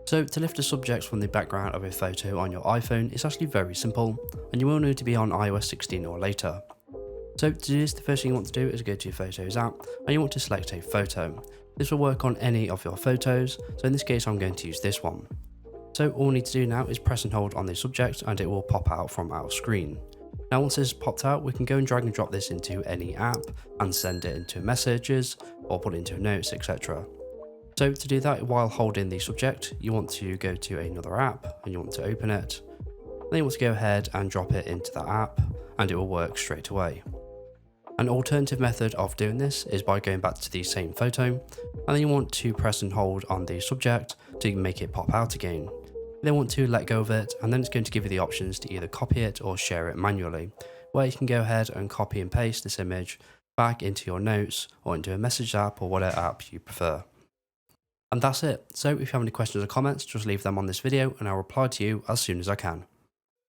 So to lift a subject from the background of a photo on your iPhone is actually very simple, and you will need to be on iOS 16 or later. So to do this, the first thing you want to do is go to your Photos app and you want to select a photo. This will work on any of your photos, so in this case I'm going to use this one. So all we need to do now is press and hold on the subject and it will pop out from our screen. Now once this is popped out, we can go and drag and drop this into any app and send it into messages or put it into notes, etc. So to do that while holding the subject, you want to go to another app and you want to open it. Then you want to go ahead and drop it into that app and it will work straight away. An alternative method of doing this is by going back to the same photo and then you want to press and hold on the subject to make it pop out again. You then want to let go of it and then it's going to give you the options to either copy it or share it manually, where you can go ahead and copy and paste this image back into your notes or into a message app or whatever app you prefer. And that's it. So if you have any questions or comments, just leave them on this video and I'll reply to you as soon as I can.